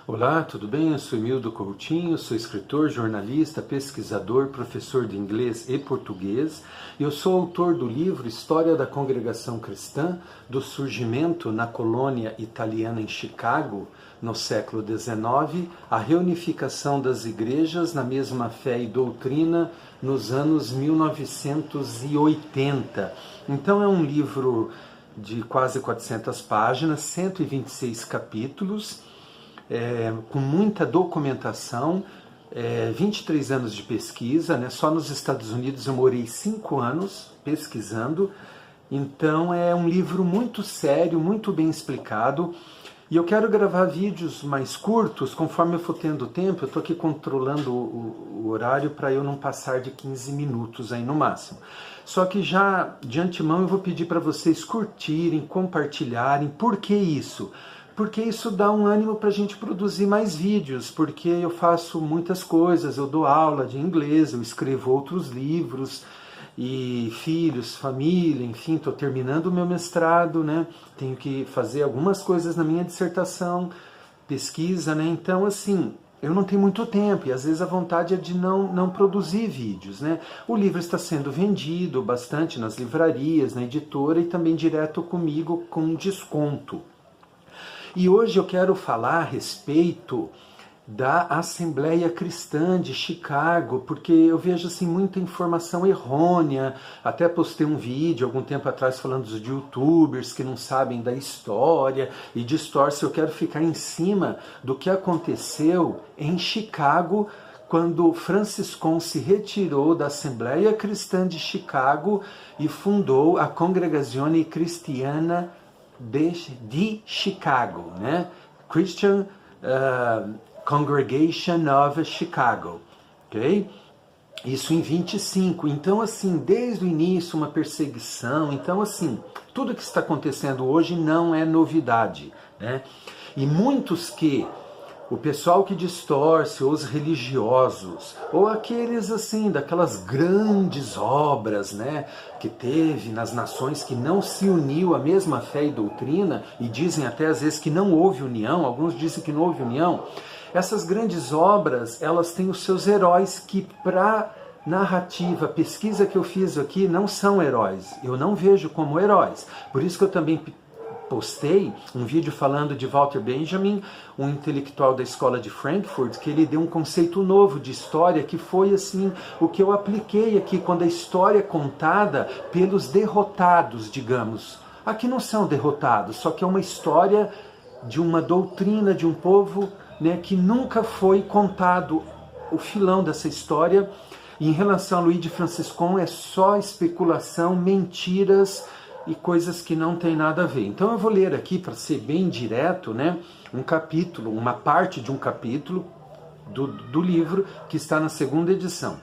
Olá, tudo bem? Eu sou Emildo Coutinho, sou escritor, jornalista, pesquisador, professor de inglês e português. Eu sou autor do livro História da Congregação Cristã, do surgimento na colônia italiana em Chicago, no século XIX, a reunificação das igrejas na mesma fé e doutrina nos anos 1980. Então é um livro de quase 400 páginas, 126 capítulos, com muita documentação, 23 anos de pesquisa, né? Só nos Estados Unidos eu morei 5 anos pesquisando, então é um livro muito sério, muito bem explicado, e eu quero gravar vídeos mais curtos, conforme eu for tendo tempo. Eu estou aqui controlando o horário para eu não passar de 15 minutos aí no máximo. Só que já de antemão eu vou pedir para vocês curtirem, compartilharem. Por que isso? Porque isso dá um ânimo para a gente produzir mais vídeos, porque eu faço muitas coisas, eu dou aula de inglês, eu escrevo outros livros, e filhos, família, enfim, estou terminando o meu mestrado, né? Tenho que fazer algumas coisas na minha dissertação, pesquisa, né? Então, assim, eu não tenho muito tempo e às vezes a vontade é de não produzir vídeos, né? O livro está sendo vendido bastante nas livrarias, na editora e também direto comigo com desconto. E hoje eu quero falar a respeito da Assembleia Cristã de Chicago, porque eu vejo assim muita informação errônea. Até postei um vídeo algum tempo atrás falando dos youtubers que não sabem da história e distorce. Eu quero ficar em cima do que aconteceu em Chicago quando Franciscon se retirou da Assembleia Cristã de Chicago e fundou a Congregazione Cristiana de Chicago, né? Christian Congregation of Chicago, ok? Isso em 25. Então, assim, desde o início uma perseguição. Então, assim, tudo que está acontecendo hoje não é novidade, né? E muitos o pessoal que distorce, os religiosos, ou aqueles assim, daquelas grandes obras, né, que teve nas nações que não se uniu à mesma fé e doutrina, e dizem até às vezes que não houve união, alguns dizem que não houve união. Essas grandes obras, elas têm os seus heróis que para narrativa, pesquisa que eu fiz aqui, não são heróis. Eu não vejo como heróis. Por isso que eu também postei um vídeo falando de Walter Benjamin, um intelectual da escola de Frankfurt, que ele deu um conceito novo de história, que foi assim o que eu apliquei aqui, quando a história é contada pelos derrotados, digamos. Aqui não são derrotados, só que é uma história de uma doutrina, de um povo, né, que nunca foi contado o filão dessa história. E em relação a Luís de Franciscon é só especulação, mentiras e coisas que não tem nada a ver. Então eu vou ler aqui, para ser bem direto, né, um capítulo, uma parte de um capítulo do livro que está na segunda edição.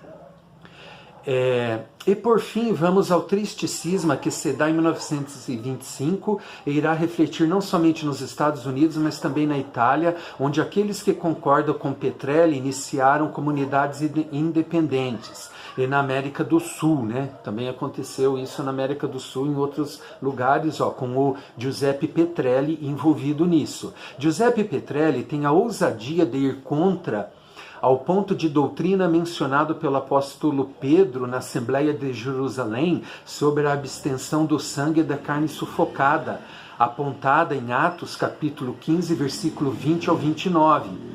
E por fim vamos ao triste cisma que se dá em 1925 e irá refletir não somente nos Estados Unidos, mas também na Itália, onde aqueles que concordam com Petrelli iniciaram comunidades independentes. E na América do Sul, né? Também aconteceu isso na América do Sul, em outros lugares, com o Giuseppe Petrelli envolvido nisso. Giuseppe Petrelli tem a ousadia de ir contra ao ponto de doutrina mencionado pelo apóstolo Pedro na Assembleia de Jerusalém sobre a abstenção do sangue e da carne sufocada, apontada em Atos capítulo 15, versículo 20 ao 29.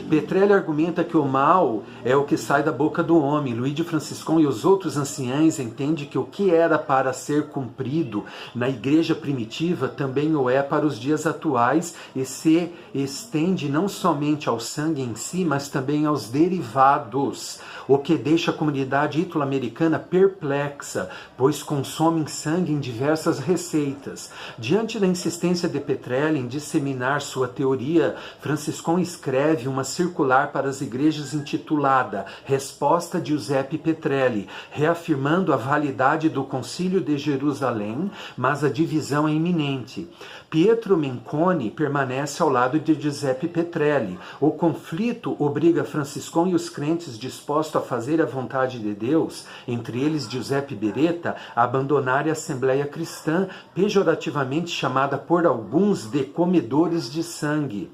Petrelli argumenta que o mal é o que sai da boca do homem. Luís de Franciscon e os outros anciães entendem que o que era para ser cumprido na igreja primitiva também o é para os dias atuais e se estende não somente ao sangue em si, mas também aos derivados, o que deixa a comunidade italo-americana perplexa, pois consomem sangue em diversas receitas. Diante da insistência de Petrelli em disseminar sua teoria, Franciscon escreve uma circular para as igrejas intitulada Resposta de Giuseppe Petrelli, reafirmando a validade do Concílio de Jerusalém, mas a divisão é iminente. Pietro Menconi permanece ao lado de Giuseppe Petrelli. O conflito obriga Franciscon e os crentes dispostos a fazer a vontade de Deus, entre eles Giuseppe Beretta, a abandonar a Assembleia Cristã, pejorativamente chamada por alguns de comedores de sangue.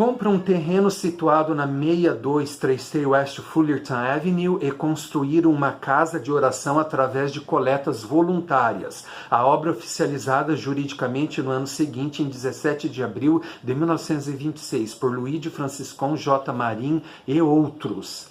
compra um terreno situado na 6233 West Fullerton Avenue e construíram uma casa de oração através de coletas voluntárias. A obra oficializada juridicamente no ano seguinte, em 17 de abril de 1926, por Luigi Franciscon J. Marim e outros.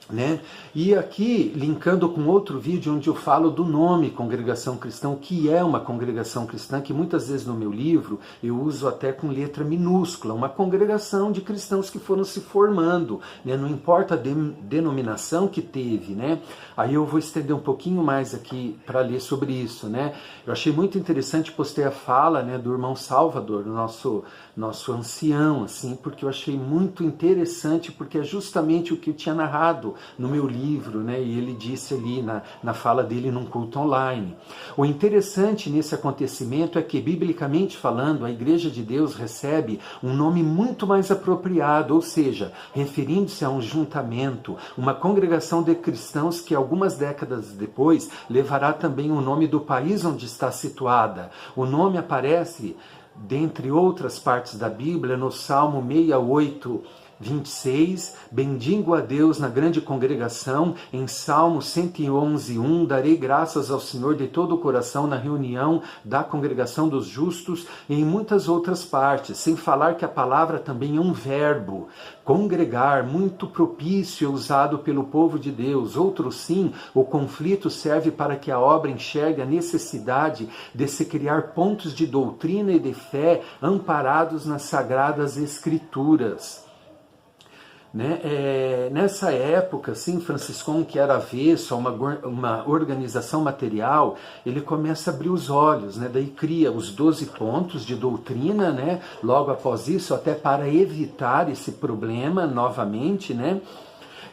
Né? E aqui, linkando com outro vídeo onde eu falo do nome Congregação Cristã, o que é uma congregação cristã, que muitas vezes no meu livro eu uso até com letra minúscula, uma congregação de cristãos que foram se formando, né? Não importa a denominação que teve, né? Aí eu vou estender um pouquinho mais aqui para ler sobre isso, né? Eu achei muito interessante, postei a fala, né, do irmão Salvador, nosso ancião, assim, porque eu achei muito interessante, porque é justamente o que eu tinha narrado no meu livro, né? E ele disse ali na fala dele num culto online. O interessante nesse acontecimento é que, biblicamente falando, a Igreja de Deus recebe um nome muito mais apropriado, ou seja, referindo-se a um juntamento, uma congregação de cristãos que algumas décadas depois levará também o nome do país onde está situada. O nome aparece, dentre outras partes da Bíblia, no Salmo 68, 26, bendigo a Deus na grande congregação, em Salmo 111:1, darei graças ao Senhor de todo o coração na reunião da congregação dos justos, e em muitas outras partes, sem falar que a palavra também é um verbo, congregar, muito propício, usado pelo povo de Deus. Outro sim, o conflito serve para que a obra enxergue a necessidade de se criar pontos de doutrina e de fé amparados nas sagradas escrituras. Né? Nessa época, assim, Franciscon, que era avesso a uma organização material, ele começa a abrir os olhos, né? Daí cria os 12 pontos de doutrina, né? Logo após isso, até para evitar esse problema novamente, né?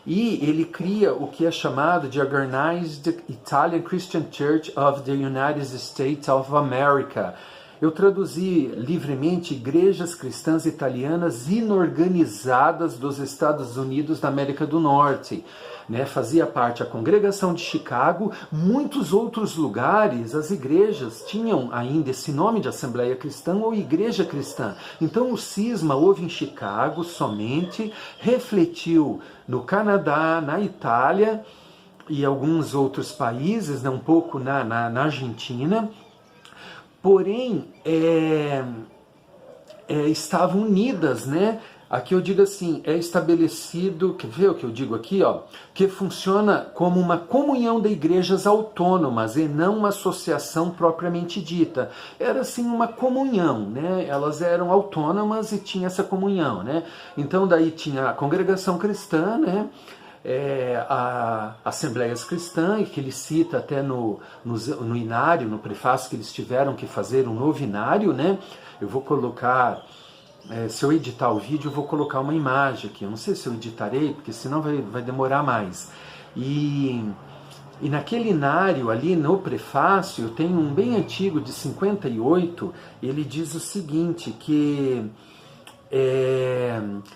E ele cria o que é chamado de Organized Italian Christian Church of the United States of America. Eu traduzi livremente Igrejas Cristãs Italianas Inorganizadas dos Estados Unidos da América do Norte. Né? Fazia parte a Congregação de Chicago, muitos outros lugares, as igrejas tinham ainda esse nome de Assembleia Cristã ou Igreja Cristã. Então o cisma houve em Chicago somente, refletiu no Canadá, na Itália e alguns outros países, né? Um pouco na Argentina. Porém, estavam unidas, né? Aqui eu digo assim, é estabelecido, quer ver o que eu digo aqui, ó? Que funciona como uma comunhão de igrejas autônomas e não uma associação propriamente dita. Era assim uma comunhão, né? Elas eram autônomas e tinha essa comunhão, né? Então daí tinha a congregação cristã, né? A Assembleias Cristãs, que ele cita até no inário, no prefácio, que eles tiveram que fazer um novo inário, né? Eu vou colocar, se eu editar o vídeo, eu vou colocar uma imagem aqui. Eu não sei se eu editarei, porque senão vai demorar mais. E naquele inário ali, no prefácio, tem um bem antigo, de 58, ele diz o seguinte, que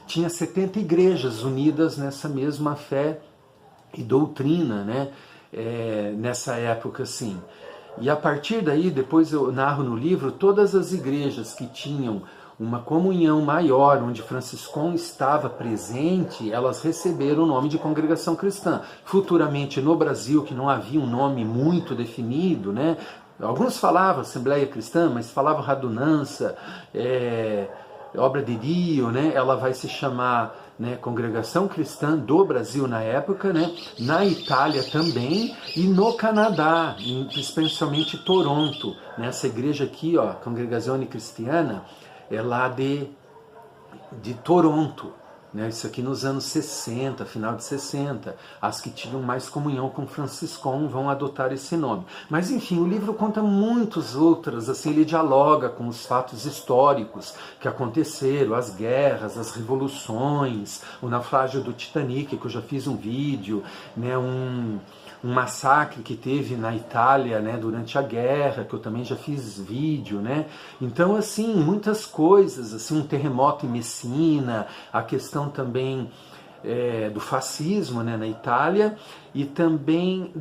tinha 70 igrejas unidas nessa mesma fé e doutrina, né? Nessa época, assim. E a partir daí, depois eu narro no livro, todas as igrejas que tinham uma comunhão maior, onde Franciscon estava presente, elas receberam o nome de Congregação Cristã. Futuramente, no Brasil, que não havia um nome muito definido, né? Alguns falavam Assembleia Cristã, mas falavam Radunança, Obra de Dio, né? Ela vai se chamar, né, Congregação Cristã do Brasil na época, né? Na Itália também e no Canadá, especialmente Toronto. Né? Essa igreja aqui, ó, Congregazione Cristiana, é lá de Toronto. Né? Isso aqui nos anos 60, final de 60. As que tinham mais comunhão com Franciscon vão adotar esse nome. Mas enfim, o livro conta muitas outras, assim, ele dialoga com os fatos históricos que aconteceram, as guerras, as revoluções, o naufrágio do Titanic, que eu já fiz um vídeo, né? um massacre que teve na Itália, né, durante a guerra, que eu também já fiz vídeo, né? Então, assim, muitas coisas, assim, um terremoto em Messina, a questão também do fascismo, né, na Itália, e também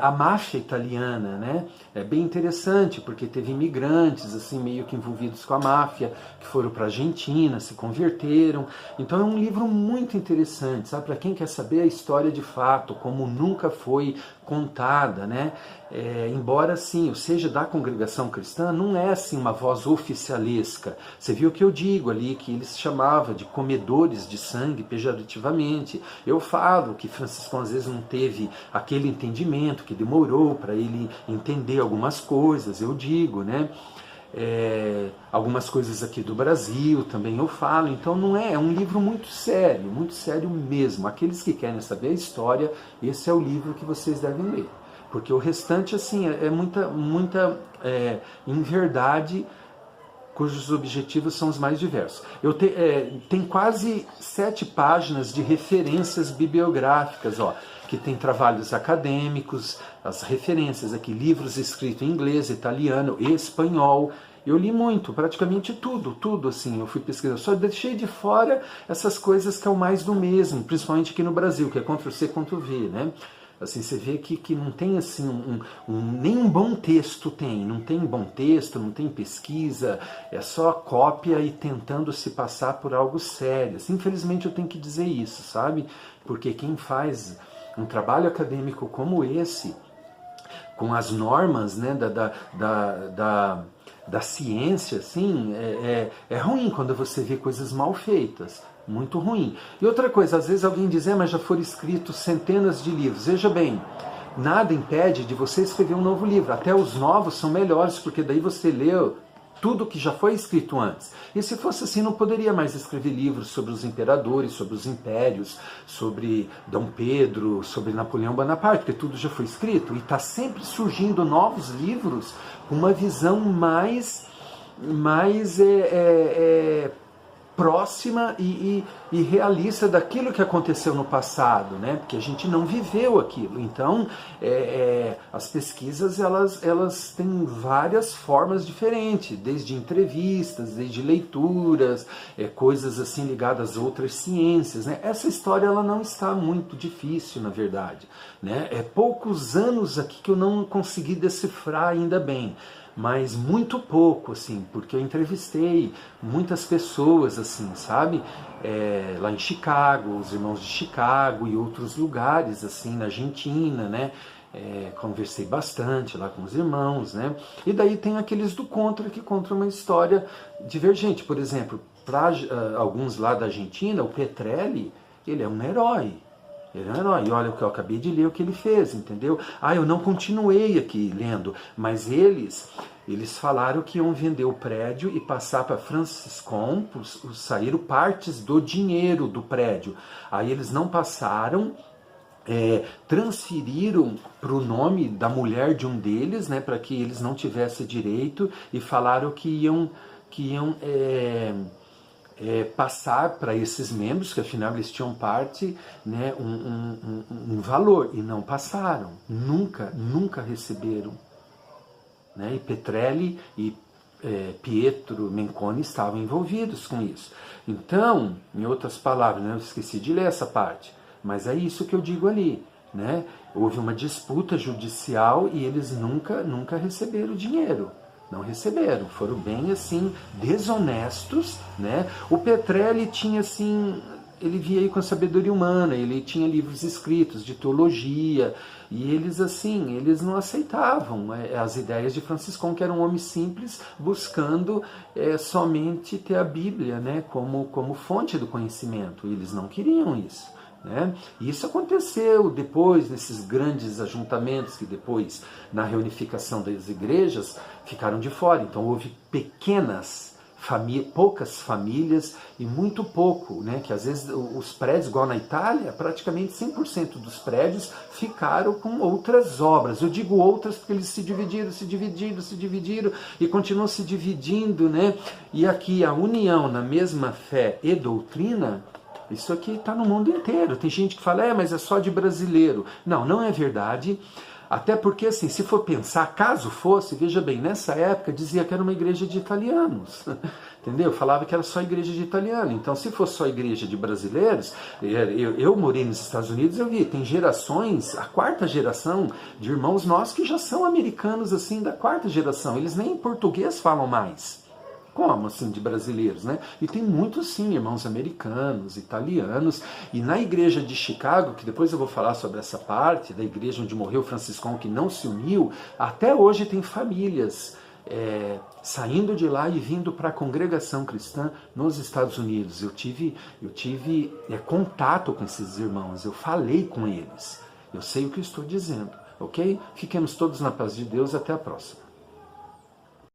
a máfia italiana, né? É bem interessante, porque teve imigrantes, assim, meio que envolvidos com a máfia, que foram para a Argentina, se converteram. Então é um livro muito interessante, sabe? Para quem quer saber a história de fato, como nunca foi contada, né? Embora, assim, eu seja da congregação cristã, não é, assim, uma voz oficialesca. Você viu o que eu digo ali, que eles chamavam de comedores de sangue pejorativamente. Eu falo que Franciscão às vezes não teve aquele entendimento, que demorou para ele entender algumas coisas, eu digo, né? Algumas coisas aqui do Brasil também eu falo, então não é um livro muito sério mesmo. Aqueles que querem saber a história, esse é o livro que vocês devem ler, porque o restante, assim, é muita em verdade, cujos objetivos são os mais diversos. Tem quase 7 páginas de referências bibliográficas, ó, que tem trabalhos acadêmicos, as referências aqui, livros escritos em inglês, italiano e espanhol. Eu li muito, praticamente tudo, assim, eu fui pesquisar. Só deixei de fora essas coisas que é o mais do mesmo, principalmente aqui no Brasil, que é Ctrl+C, Ctrl+V, né? Assim, você vê que não tem, assim, nem um bom texto não tem bom texto, não tem pesquisa, é só cópia e tentando se passar por algo sério. Assim, infelizmente eu tenho que dizer isso, sabe? Porque quem faz um trabalho acadêmico como esse, com as normas, né, da ciência, assim, é ruim quando você vê coisas mal feitas. Muito ruim. E outra coisa, às vezes alguém diz, mas já foram escritos centenas de livros. Veja bem, nada impede de você escrever um novo livro. Até os novos são melhores, porque daí você leu tudo que já foi escrito antes. E se fosse assim, não poderia mais escrever livros sobre os imperadores, sobre os impérios, sobre Dom Pedro, sobre Napoleão Bonaparte, porque tudo já foi escrito. E está sempre surgindo novos livros com uma visão mais próxima e realista daquilo que aconteceu no passado, né? Porque a gente não viveu aquilo. Então, as pesquisas elas têm várias formas diferentes, desde entrevistas, desde leituras, coisas assim ligadas a outras ciências, né? Essa história ela não está muito difícil, na verdade, né? Poucos anos aqui que eu não consegui decifrar ainda bem. Mas muito pouco, assim, porque eu entrevistei muitas pessoas, assim, sabe? Lá em Chicago, os irmãos de Chicago e outros lugares, assim, na Argentina, né? Conversei bastante lá com os irmãos, né? E daí tem aqueles do contra, que contam uma história divergente. Por exemplo, para alguns lá da Argentina, o Petrelli, ele é um herói. Ele é um herói. E olha o que eu acabei de ler, o que ele fez, entendeu? Eu não continuei aqui lendo, mas eles falaram que iam vender o prédio e passar para Franciscon, saíram partes do dinheiro do prédio. Aí eles não passaram, transferiram para o nome da mulher de um deles, né, para que eles não tivessem direito, e falaram que iam passar para esses membros, que afinal eles tinham parte, né, um valor, e não passaram, nunca receberam, né? E Petrelli e Pietro Menconi estavam envolvidos com isso. Então, em outras palavras, né, eu esqueci de ler essa parte, mas é isso que eu digo ali, né? Houve uma disputa judicial e eles nunca receberam dinheiro. Não receberam, foram bem assim, desonestos, né? O Petrelli tinha assim, ele via aí com a sabedoria humana, ele tinha livros escritos de teologia, e eles assim, eles não aceitavam as ideias de Franciscão, que era um homem simples, buscando somente ter a Bíblia, né, como fonte do conhecimento, e eles não queriam isso. Né? E isso aconteceu depois, nesses grandes ajuntamentos que depois, na reunificação das igrejas, ficaram de fora. Então houve poucas famílias e muito pouco, né? Que às vezes os prédios, igual na Itália, praticamente 100% dos prédios ficaram com outras obras. Eu digo outras porque eles se dividiram e continuam se dividindo, né? E aqui a união na mesma fé e doutrina, isso aqui está no mundo inteiro. Tem gente que fala, mas é só de brasileiro. Não é verdade. Até porque, assim, se for pensar, caso fosse, veja bem, nessa época dizia que era uma igreja de italianos, entendeu? Falava que era só igreja de italiano. Então, se fosse só igreja de brasileiros, eu morei nos Estados Unidos, eu vi, tem gerações, a quarta geração de irmãos nossos que já são americanos, assim, da quarta geração. Eles nem em português falam mais. Como assim, de brasileiros, né? E tem muitos, sim, irmãos americanos, italianos, e na igreja de Chicago, que depois eu vou falar sobre essa parte, da igreja onde morreu o Franciscão, que não se uniu, até hoje tem famílias saindo de lá e vindo para a congregação cristã nos Estados Unidos. Eu tive contato com esses irmãos, eu falei com eles, eu sei o que eu estou dizendo, ok? Fiquemos todos na paz de Deus, até a próxima.